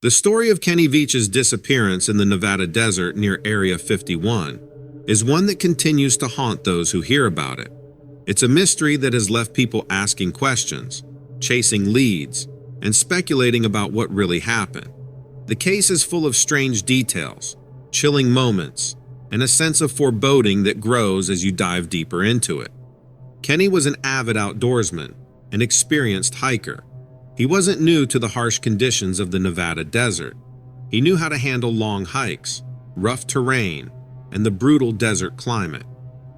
The story of Kenny Veach's disappearance in the Nevada desert near Area 51 is one that continues to haunt those who hear about it. It's a mystery that has left people asking questions, chasing leads, and speculating about what really happened. The case is full of strange details, chilling moments, and a sense of foreboding that grows as you dive deeper into it. Kenny was an avid outdoorsman, an experienced hiker. He wasn't new to the harsh conditions of the Nevada desert. He knew how to handle long hikes, rough terrain, and the brutal desert climate.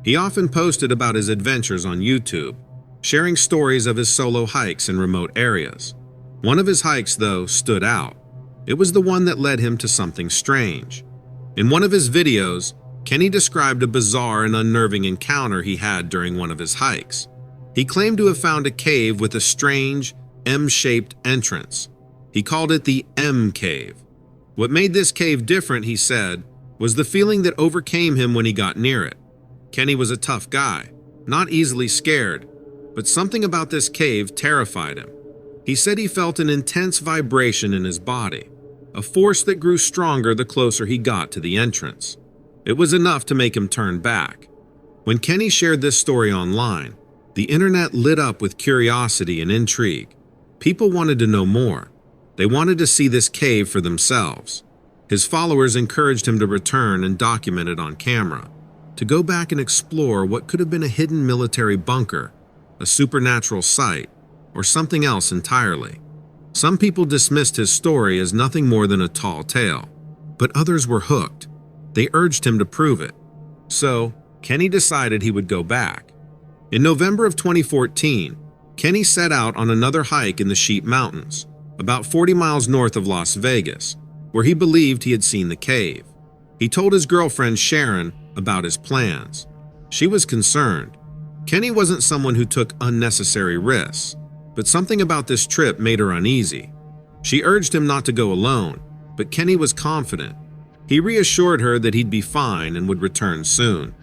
He often posted about his adventures on YouTube, sharing stories of his solo hikes in remote areas. One of his hikes, though, stood out. It was the one that led him to something strange. In one of his videos, Kenny described a bizarre and unnerving encounter he had during one of his hikes. He claimed to have found a cave with a strange, M-shaped entrance. He called it the M Cave. What made this cave different, he said, was the feeling that overcame him when he got near it. Kenny was a tough guy, not easily scared, but something about this cave terrified him. He said he felt an intense vibration in his body, a force that grew stronger the closer he got to the entrance. It was enough to make him turn back. When Kenny shared this story online, the internet lit up with curiosity and intrigue. People wanted to know more. They wanted to see this cave for themselves. His followers encouraged him to return and document it on camera, to go back and explore what could have been a hidden military bunker, a supernatural site, or something else entirely. Some people dismissed his story as nothing more than a tall tale, but others were hooked. They urged him to prove it. So, Kenny decided he would go back. In November of 2014, Kenny set out on another hike in the Sheep Mountains, about 40 miles north of Las Vegas, where he believed he had seen the cave. He told his girlfriend Sharon about his plans. She was concerned. Kenny wasn't someone who took unnecessary risks, but something about this trip made her uneasy. She urged him not to go alone, but Kenny was confident. He reassured her that he'd be fine and would return soon.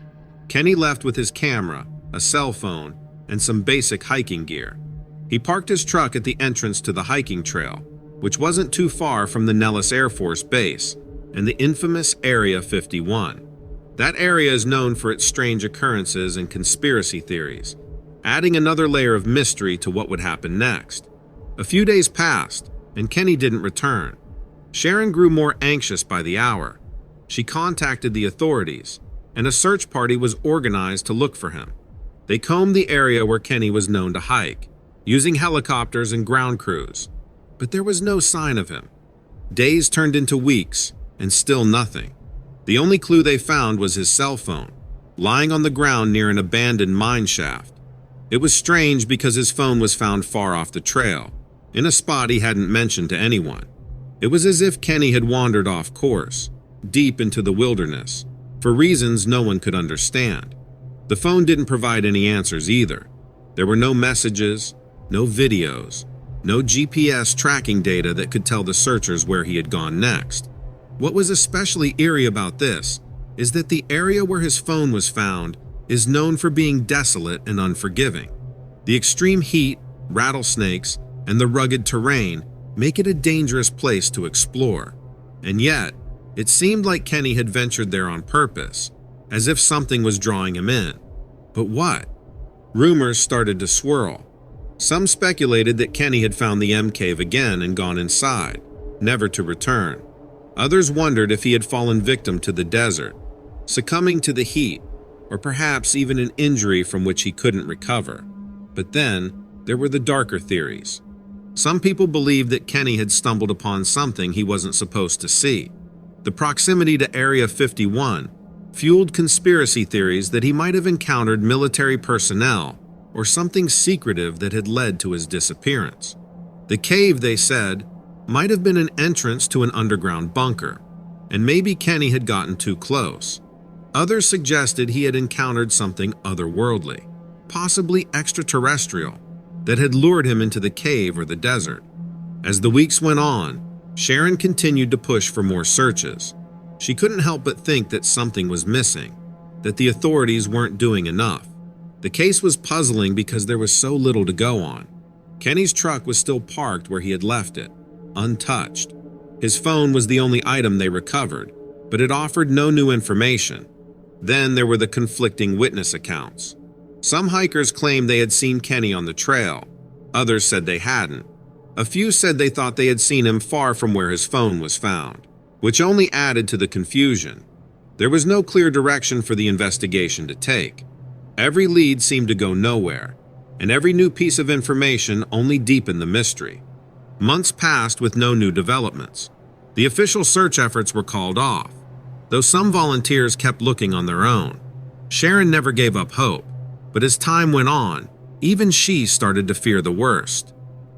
Kenny left with his camera, a cell phone, and some basic hiking gear. He parked his truck at the entrance to the hiking trail, which wasn't too far from the Nellis Air Force Base and the infamous Area 51. That area is known for its strange occurrences and conspiracy theories, adding another layer of mystery to what would happen next. A few days passed, and Kenny didn't return. Sharon grew more anxious by the hour. She contacted the authorities, and a search party was organized to look for him. They combed the area where Kenny was known to hike, using helicopters and ground crews, but there was no sign of him. Days turned into weeks, and still nothing. The only clue they found was his cell phone, lying on the ground near an abandoned mine shaft. It was strange because his phone was found far off the trail, in a spot he hadn't mentioned to anyone. It was as if Kenny had wandered off course, deep into the wilderness, for reasons no one could understand. The phone didn't provide any answers either. There were no messages, no videos, no GPS tracking data that could tell the searchers where he had gone next. What was especially eerie about this is that the area where his phone was found is known for being desolate and unforgiving. The extreme heat, rattlesnakes, and the rugged terrain make it a dangerous place to explore. And yet, it seemed like Kenny had ventured there on purpose, as if something was drawing him in. But what? Rumors started to swirl. Some speculated that Kenny had found the M Cave again and gone inside, never to return. Others wondered if he had fallen victim to the desert, succumbing to the heat, or perhaps even an injury from which he couldn't recover. But then, there were the darker theories. Some people believed that Kenny had stumbled upon something he wasn't supposed to see. The proximity to Area 51 fueled conspiracy theories that he might have encountered military personnel or something secretive that had led to his disappearance. The cave, they said, might have been an entrance to an underground bunker, and maybe Kenny had gotten too close. Others suggested he had encountered something otherworldly, possibly extraterrestrial, that had lured him into the cave or the desert. As the weeks went on, Sharon continued to push for more searches. She couldn't help but think that something was missing, that the authorities weren't doing enough. The case was puzzling because there was so little to go on. Kenny's truck was still parked where he had left it, untouched. His phone was the only item they recovered, but it offered no new information. Then there were the conflicting witness accounts. Some hikers claimed they had seen Kenny on the trail. Others said they hadn't. A few said they thought they had seen him far from where his phone was found, which only added to the confusion. There was no clear direction for the investigation to take. Every lead seemed to go nowhere, and every new piece of information only deepened the mystery. Months passed with no new developments. The official search efforts were called off, though some volunteers kept looking on their own. Sharon never gave up hope, but as time went on, even she started to fear the worst.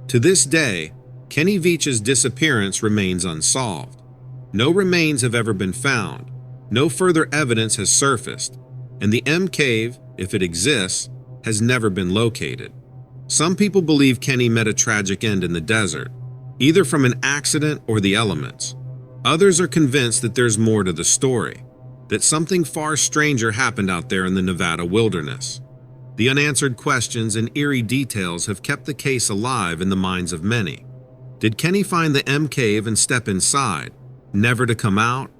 To this day, Kenny Veach's disappearance remains unsolved. No remains have ever been found, no further evidence has surfaced, and the M Cave, if it exists, has never been located. Some people believe Kenny met a tragic end in the desert, either from an accident or the elements. Others are convinced that there's more to the story, that something far stranger happened out there in the Nevada wilderness. The unanswered questions and eerie details have kept the case alive in the minds of many. Did Kenny find the M Cave and step inside, never to come out?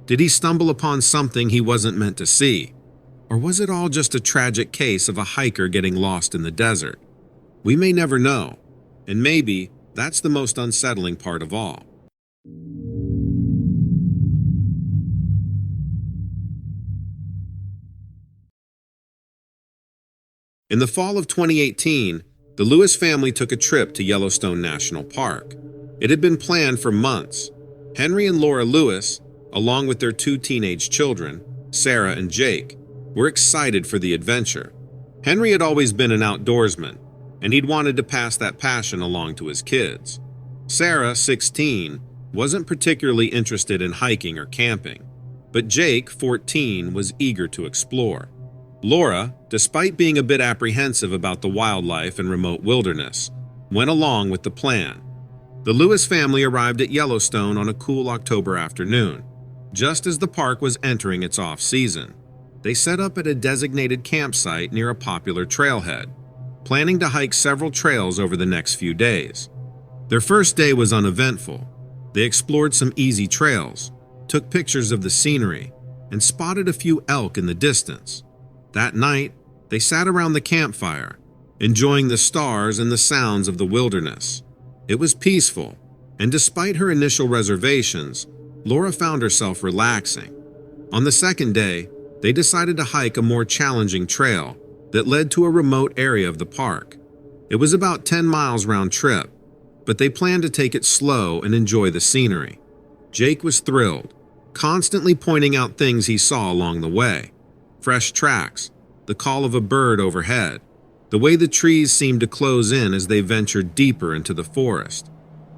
Did he stumble upon something he wasn't meant to see? Or was it all just a tragic case of a hiker getting lost in the desert? We may never know, and maybe that's the most unsettling part of all. In the fall of 2018, the Lewis family took a trip to Yellowstone National Park. It had been planned for months. Henry and Laura Lewis, along with their 2 teenage children, Sarah and Jake, were excited for the adventure. Henry had always been an outdoorsman, and he'd wanted to pass that passion along to his kids. Sarah, 16, wasn't particularly interested in hiking or camping, but Jake, 14, was eager to explore. Laura, despite being a bit apprehensive about the wildlife and remote wilderness, went along with the plan. The Lewis family arrived at Yellowstone on a cool October afternoon, just as the park was entering its off-season. They set up at a designated campsite near a popular trailhead, planning to hike several trails over the next few days. Their first day was uneventful. They explored some easy trails, took pictures of the scenery, and spotted a few elk in the distance. That night, they sat around the campfire, enjoying the stars and the sounds of the wilderness. It was peaceful, and despite her initial reservations, Laura found herself relaxing. On the second day, they decided to hike a more challenging trail that led to a remote area of the park. It was about 10 miles round trip, but they planned to take it slow and enjoy the scenery. Jake was thrilled, constantly pointing out things he saw along the way. Fresh tracks, the call of a bird overhead, the way the trees seemed to close in as they ventured deeper into the forest.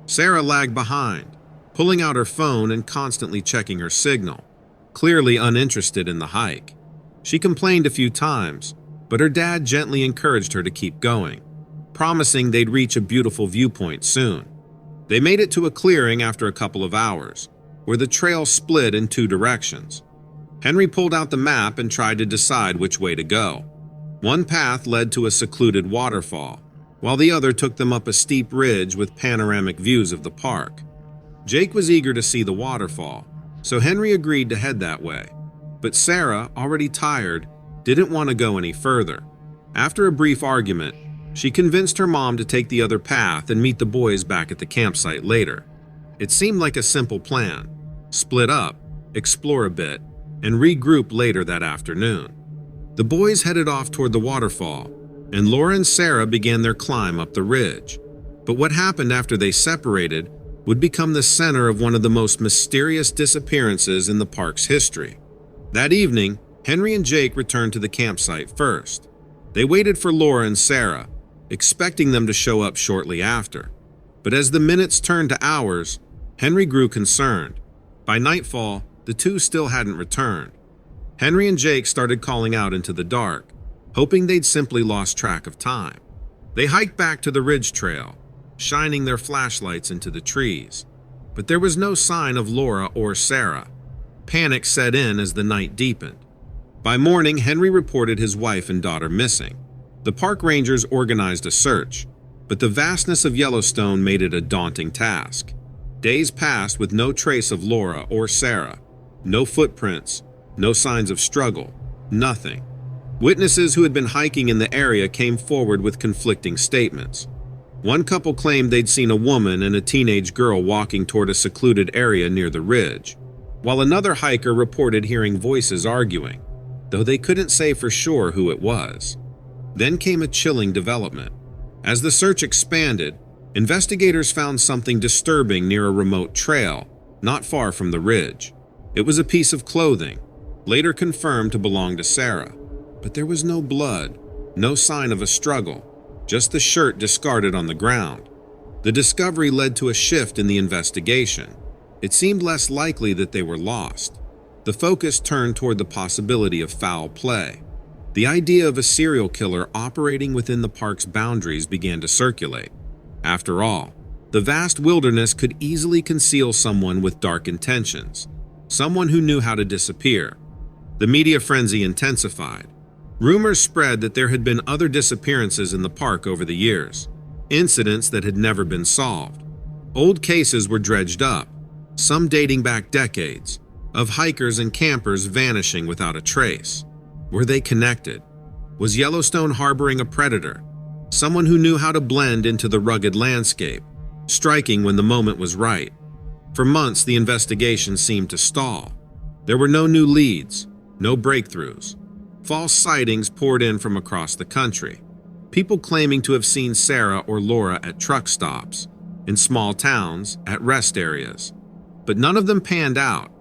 Sarah lagged behind, pulling out her phone and constantly checking her signal, clearly uninterested in the hike. She complained a few times, but her dad gently encouraged her to keep going, promising they'd reach a beautiful viewpoint soon. They made it to a clearing after a couple of hours, where the trail split in 2 directions. Henry pulled out the map and tried to decide which way to go. One path led to a secluded waterfall, while the other took them up a steep ridge with panoramic views of the park. Jake was eager to see the waterfall, so Henry agreed to head that way. But Sarah, already tired, didn't want to go any further. After a brief argument, she convinced her mom to take the other path and meet the boys back at the campsite later. It seemed like a simple plan: split up, explore a bit, and regroup later that afternoon. The boys headed off toward the waterfall, and Laura and Sarah began their climb up the ridge. But what happened after they separated would become the center of one of the most mysterious disappearances in the park's history. That evening, Henry and Jake returned to the campsite first. They waited for Laura and Sarah, expecting them to show up shortly after. But as the minutes turned to hours, Henry grew concerned. By nightfall, the two still hadn't returned. Henry and Jake started calling out into the dark, hoping they'd simply lost track of time. They hiked back to the ridge trail, shining their flashlights into the trees. But there was no sign of Laura or Sarah. Panic set in as the night deepened. By morning, Henry reported his wife and daughter missing. The park rangers organized a search, but the vastness of Yellowstone made it a daunting task. Days passed with no trace of Laura or Sarah. No footprints, no signs of struggle, nothing. Witnesses who had been hiking in the area came forward with conflicting statements. One couple claimed they'd seen a woman and a teenage girl walking toward a secluded area near the ridge, while another hiker reported hearing voices arguing, though they couldn't say for sure who it was. Then came a chilling development. As the search expanded, investigators found something disturbing near a remote trail, not far from the ridge. It was a piece of clothing, later confirmed to belong to Sarah. But there was no blood, no sign of a struggle, just the shirt discarded on the ground. The discovery led to a shift in the investigation. It seemed less likely that they were lost. The focus turned toward the possibility of foul play. The idea of a serial killer operating within the park's boundaries began to circulate. After all, the vast wilderness could easily conceal someone with dark intentions, someone who knew how to disappear. The media frenzy intensified. Rumors spread that there had been other disappearances in the park over the years, incidents that had never been solved. Old cases were dredged up, some dating back decades, of hikers and campers vanishing without a trace. Were they connected? Was Yellowstone harboring a predator, someone who knew how to blend into the rugged landscape, striking when the moment was right? For months, the investigation seemed to stall. There were no new leads, no breakthroughs. False sightings poured in from across the country. People claiming to have seen Sarah or Laura at truck stops, in small towns, at rest areas. But none of them panned out.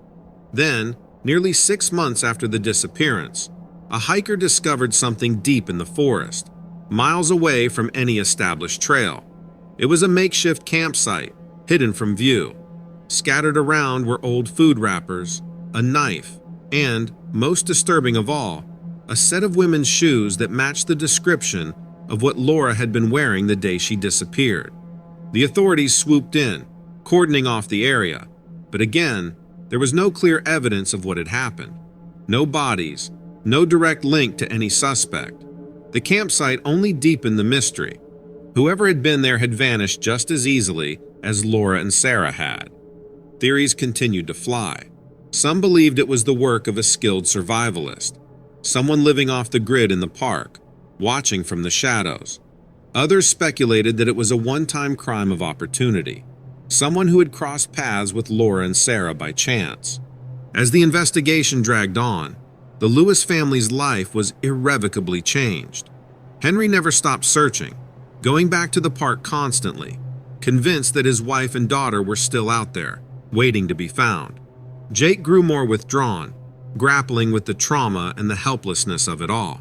Then, nearly 6 months after the disappearance, a hiker discovered something deep in the forest, miles away from any established trail. It was a makeshift campsite, hidden from view. Scattered around were old food wrappers, a knife, and, most disturbing of all, a set of women's shoes that matched the description of what Laura had been wearing the day she disappeared. The authorities swooped in, cordoning off the area, but again, there was no clear evidence of what had happened. No bodies, no direct link to any suspect. The campsite only deepened the mystery. Whoever had been there had vanished just as easily as Laura and Sarah had. Theories continued to fly. Some believed it was the work of a skilled survivalist, someone living off the grid in the park, watching from the shadows. Others speculated that it was a one-time crime of opportunity, someone who had crossed paths with Laura and Sarah by chance. As the investigation dragged on, the Lewis family's life was irrevocably changed. Henry never stopped searching, going back to the park constantly, convinced that his wife and daughter were still out there, waiting to be found. Jake grew more withdrawn, grappling with the trauma and the helplessness of it all.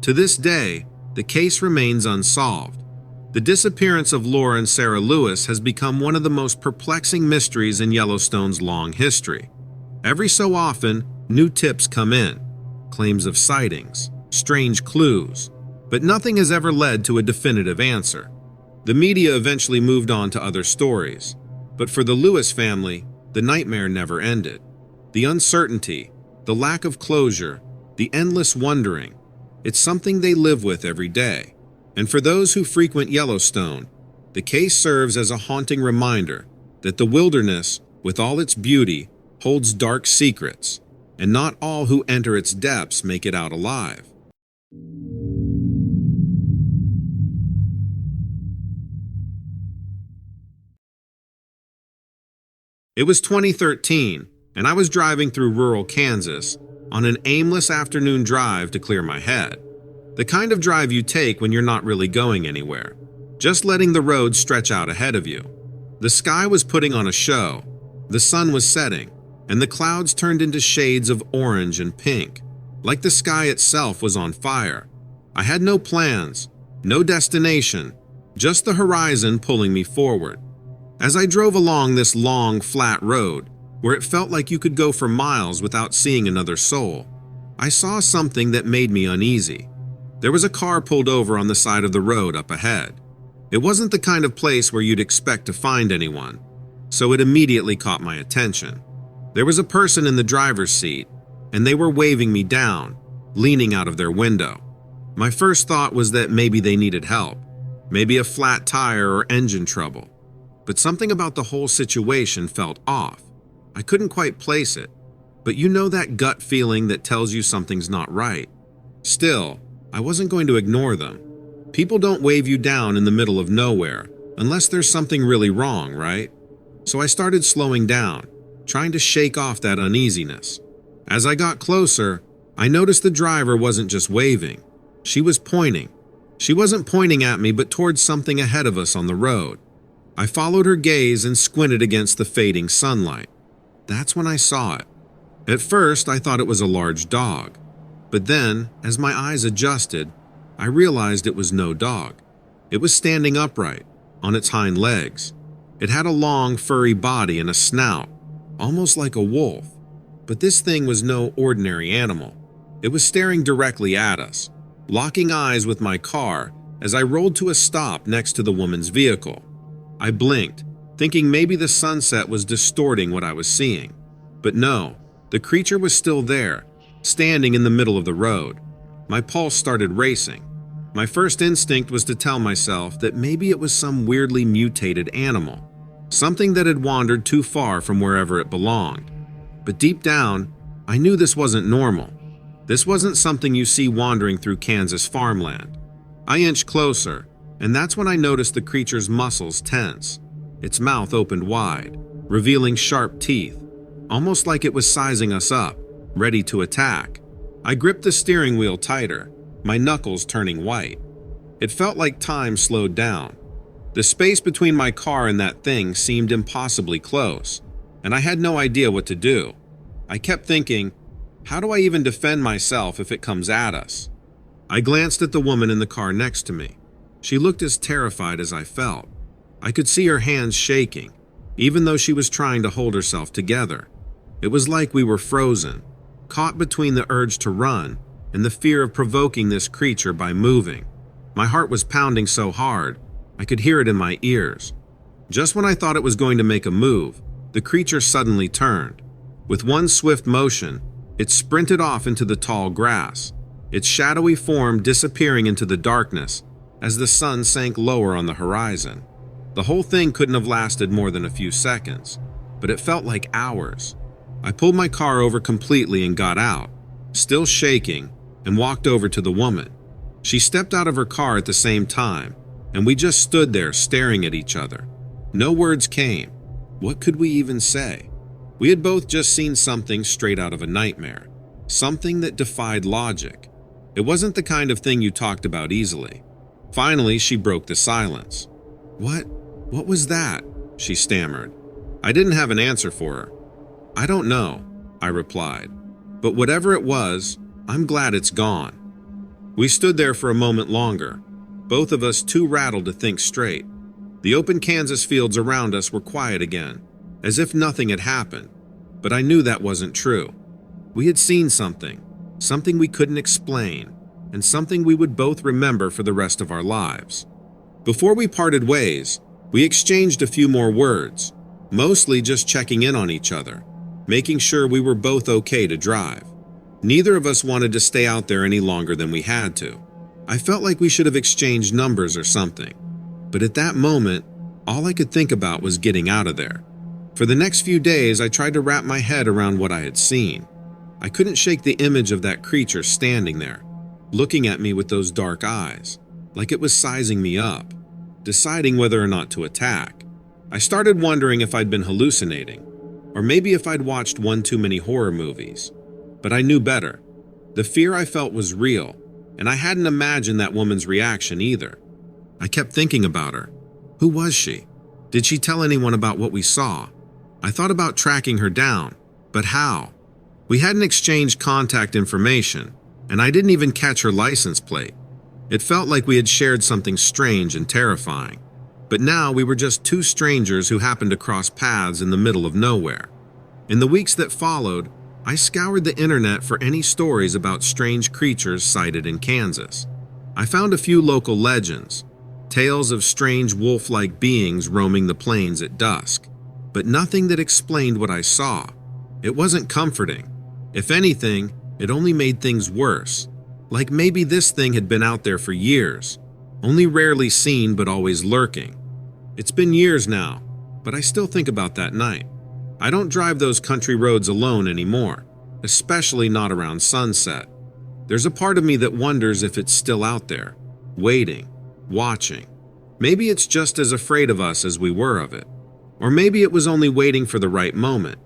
To this day, the case remains unsolved. The disappearance of Laura and Sarah Lewis has become one of the most perplexing mysteries in Yellowstone's long history. Every so often, new tips come in, claims of sightings, strange clues, but nothing has ever led to a definitive answer. The media eventually moved on to other stories, but for the Lewis family, the nightmare never ended. The uncertainty, the lack of closure, the endless wondering, it's something they live with every day. And for those who frequent Yellowstone, the case serves as a haunting reminder that the wilderness, with all its beauty, holds dark secrets, and not all who enter its depths make it out alive. It was 2013, and I was driving through rural Kansas on an aimless afternoon drive to clear my head. The kind of drive you take when you're not really going anywhere, just letting the road stretch out ahead of you. The sky was putting on a show, the sun was setting, and the clouds turned into shades of orange and pink, like the sky itself was on fire. I had no plans, no destination, just the horizon pulling me forward. As I drove along this long, flat road, where it felt like you could go for miles without seeing another soul, I saw something that made me uneasy. There was a car pulled over on the side of the road up ahead. It wasn't the kind of place where you'd expect to find anyone, so it immediately caught my attention. There was a person in the driver's seat, and they were waving me down, leaning out of their window. My first thought was that maybe they needed help, maybe a flat tire or engine trouble. but something about the whole situation felt off. I couldn't quite place it, but you know that gut feeling that tells you something's not right. Still, I wasn't going to ignore them. People don't wave you down in the middle of nowhere unless there's something really wrong, right? So I started slowing down, trying to shake off that uneasiness. As I got closer, I noticed the driver wasn't just waving. She was pointing. She wasn't pointing at me, but towards something ahead of us on the road. I followed her gaze and squinted against the fading sunlight. That's when I saw it. At first, I thought it was a large dog. But then, as my eyes adjusted, I realized it was no dog. It was standing upright, on its hind legs. It had a long, furry body and a snout, almost like a wolf. But this thing was no ordinary animal. It was staring directly at us, locking eyes with my car as I rolled to a stop next to the woman's vehicle. I blinked, thinking maybe the sunset was distorting what I was seeing. But no, the creature was still there, standing in the middle of the road. My pulse started racing. My first instinct was to tell myself that maybe it was some weirdly mutated animal, something that had wandered too far from wherever it belonged. But deep down, I knew this wasn't normal. This wasn't something you see wandering through Kansas farmland. I inched closer, and that's when I noticed the creature's muscles tense. Its mouth opened wide, revealing sharp teeth, almost like it was sizing us up, ready to attack. I gripped the steering wheel tighter, my knuckles turning white. It felt like time slowed down. The space between my car and that thing seemed impossibly close, and I had no idea what to do. I kept thinking, how do I even defend myself if it comes at us? I glanced at the woman in the car next to me. She looked as terrified as I felt. I could see her hands shaking, even though she was trying to hold herself together. It was like we were frozen, caught between the urge to run and the fear of provoking this creature by moving. My heart was pounding so hard, I could hear it in my ears. Just when I thought it was going to make a move, the creature suddenly turned. With one swift motion, it sprinted off into the tall grass, its shadowy form disappearing into the darkness as the sun sank lower on the horizon. The whole thing couldn't have lasted more than a few seconds, but it felt like hours. I pulled my car over completely and got out, still shaking, and walked over to the woman. She stepped out of her car at the same time, and we just stood there staring at each other. No words came. What could we even say? We had both just seen something straight out of a nightmare, something that defied logic. It wasn't the kind of thing you talked about easily. Finally, she broke the silence. What was that?" she stammered. I didn't have an answer for her. "I don't know," I replied. "But whatever it was, I'm glad it's gone." We stood there for a moment longer, both of us too rattled to think straight. The open Kansas fields around us were quiet again, as if nothing had happened. But I knew that wasn't true. We had seen something we couldn't explain, and something we would both remember for the rest of our lives. Before we parted ways, we exchanged a few more words, mostly just checking in on each other, making sure we were both okay to drive. Neither of us wanted to stay out there any longer than we had to. I felt like we should have exchanged numbers or something. But at that moment, all I could think about was getting out of there. For the next few days, I tried to wrap my head around what I had seen. I couldn't shake the image of that creature standing there, looking at me with those dark eyes, like it was sizing me up, deciding whether or not to attack. I started wondering if I'd been hallucinating, or maybe if I'd watched one too many horror movies. But I knew better. The fear I felt was real, and I hadn't imagined that woman's reaction either. I kept thinking about her. Who was she? Did she tell anyone about what we saw? I thought about tracking her down, but how? We hadn't exchanged contact information, and I didn't even catch her license plate. It felt like we had shared something strange and terrifying. But now we were just two strangers who happened to cross paths in the middle of nowhere. In the weeks that followed, I scoured the internet for any stories about strange creatures sighted in Kansas. I found a few local legends, tales of strange wolf-like beings roaming the plains at dusk, but nothing that explained what I saw. It wasn't comforting. If anything, it only made things worse. Like maybe this thing had been out there for years, only rarely seen but always lurking. It's been years now, but I still think about that night. I don't drive those country roads alone anymore, especially not around sunset. There's a part of me that wonders if it's still out there, waiting, watching. Maybe it's just as afraid of us as we were of it. Or maybe it was only waiting for the right moment.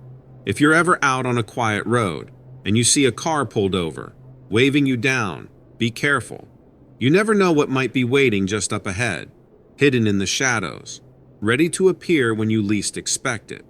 If you're ever out on a quiet road and you see a car pulled over, waving you down, be careful. You never know what might be waiting just up ahead, hidden in the shadows, ready to appear when you least expect it.